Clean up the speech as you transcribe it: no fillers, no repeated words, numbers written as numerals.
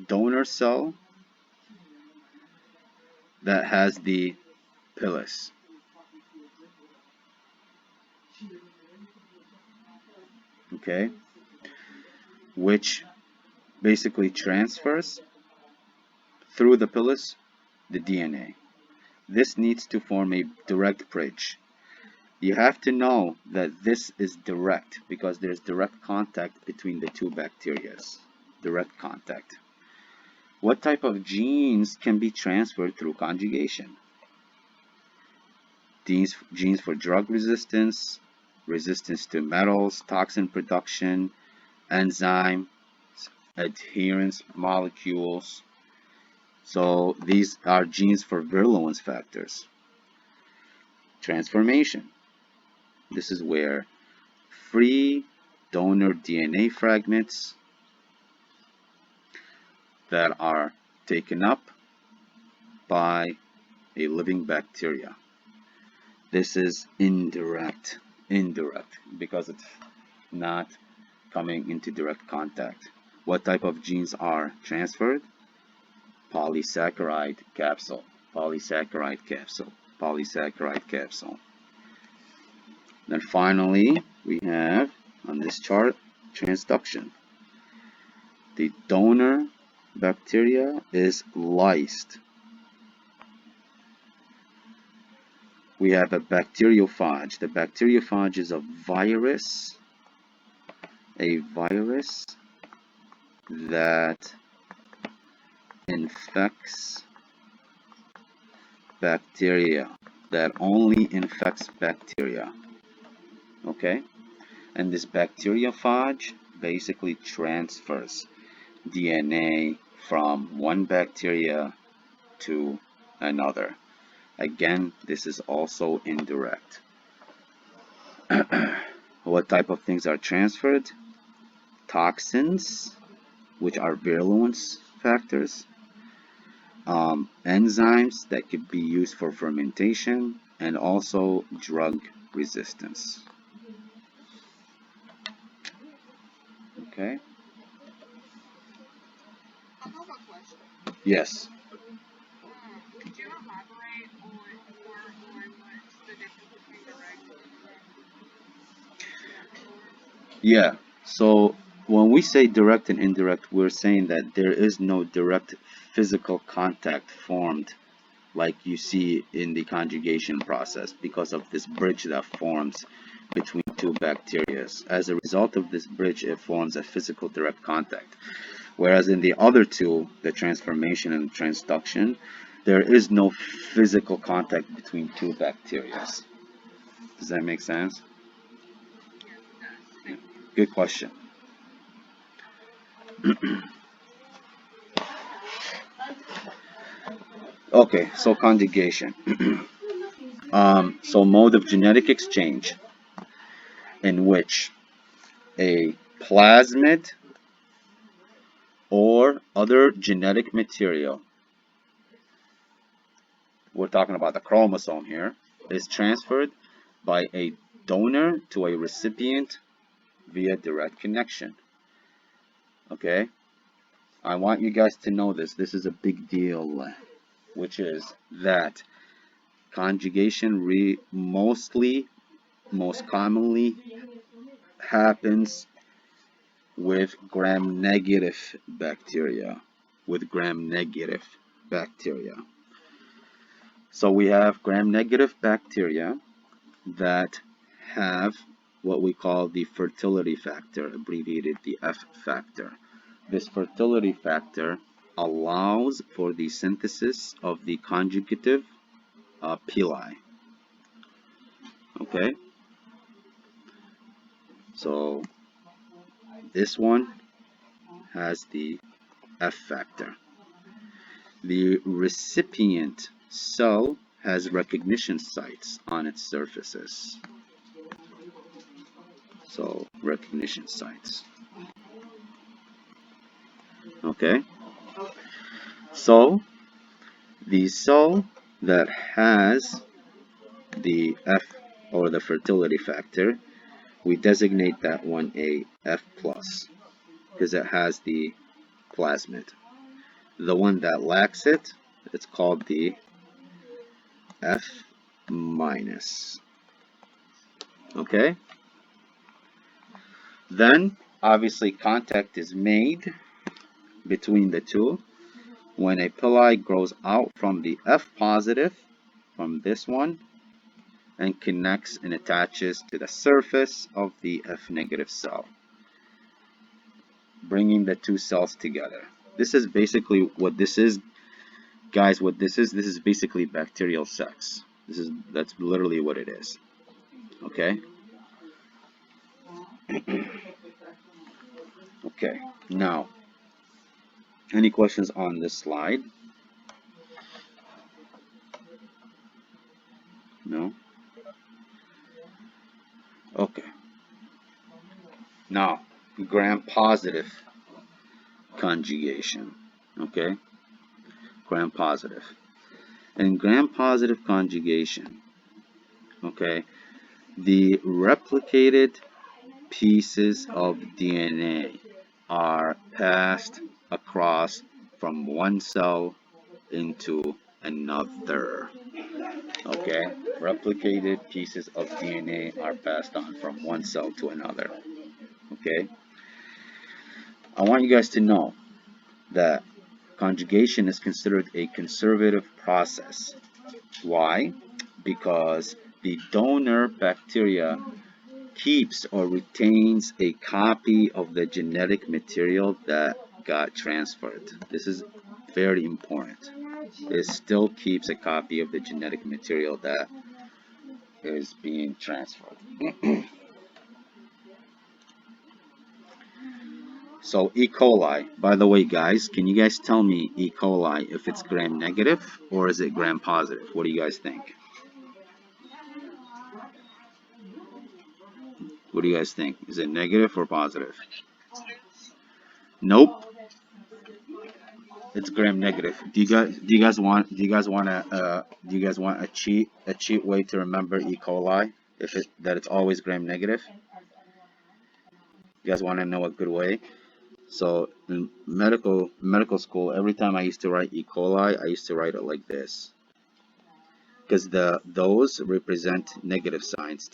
donor cell that has the pilus. Okay, which basically transfers through the pilus the DNA. This needs to form a direct bridge. You have to know that this is direct because there's direct contact between the two bacteria. Direct contact. What type of genes can be transferred through conjugation? Genes for drug resistance, resistance to metals, toxin production, enzyme, adherence molecules. So these are genes for virulence factors. Transformation. This is where free donor DNA fragments that are taken up by a living bacteria. This is indirect because it's not coming into direct contact. What type of genes are transferred? Polysaccharide capsule, polysaccharide capsule, polysaccharide capsule. Then finally, we have on this chart transduction. The donor bacteria is lysed. We have a bacteriophage. The bacteriophage is a virus that infects bacteria, that only infects bacteria. Okay? And this bacteriophage basically transfers DNA from one bacteria to another. Again, this is also indirect. What type of things are transferred? Toxins, which are virulence factors, enzymes that could be used for fermentation, and also drug resistance. Okay? I have a question. Yes. Could you elaborate on more on what's the difference between direct and indirect? Yeah. So when we say direct and indirect, we're saying that there is no direct physical contact formed like you see in the conjugation process because of this bridge that forms between two bacteria. As a result of this bridge, it forms a physical direct contact. Whereas in the other two, the transformation and transduction, there is no physical contact between two bacteria. Does that make sense? Good question. Okay, so conjugation. So mode of genetic exchange in which a plasmid or other genetic material, we're talking about the chromosome here, is transferred by a donor to a recipient via direct connection. Okay? I want you guys to know this. This is a big deal, which is that conjugation most commonly happens with gram-negative bacteria. So we have gram-negative bacteria that have what we call the fertility factor, abbreviated the F factor. This fertility factor allows for the synthesis of the conjugative pili. Okay? So this one has the F factor. The recipient cell has recognition sites on its surfaces. So recognition sites. Okay? So the cell that has the F or the fertility factor, we designate that one a F plus because it has the plasmid. The one that lacks it, it's called the F minus. Okay? Then, obviously, contact is made between the two when a pili grows out from the F positive, from this one, and connects and attaches to the surface of the F negative cell, bringing the two cells together. This is basically what this is, guys. What this is basically bacterial sex. That's literally what it is. Okay. Okay. Now, any questions on this slide? No. Okay. Now, gram-positive conjugation. Okay. Gram-positive. In gram-positive conjugation, okay, the replicated pieces of DNA are passed across from one cell into another. Okay, replicated pieces of DNA are passed on from one cell to another. Okay, I want you guys to know that conjugation is considered a conservative process. Why? Because the donor bacteria keeps or retains a copy of the genetic material that got transferred. This is very important. It still keeps a copy of the genetic material that is being transferred. So E. coli, by the way, guys, can you guys tell me E. coli if it's gram negative or is it gram positive? What do you guys think? What do you guys think? Is it negative or positive? Nope, it's gram negative. Do you guys want a cheat way to remember E. coli if it that it's always gram negative? You guys want to know a good way? So in medical school, every time I used to write E. coli, I used to write it like this because those represent negative signs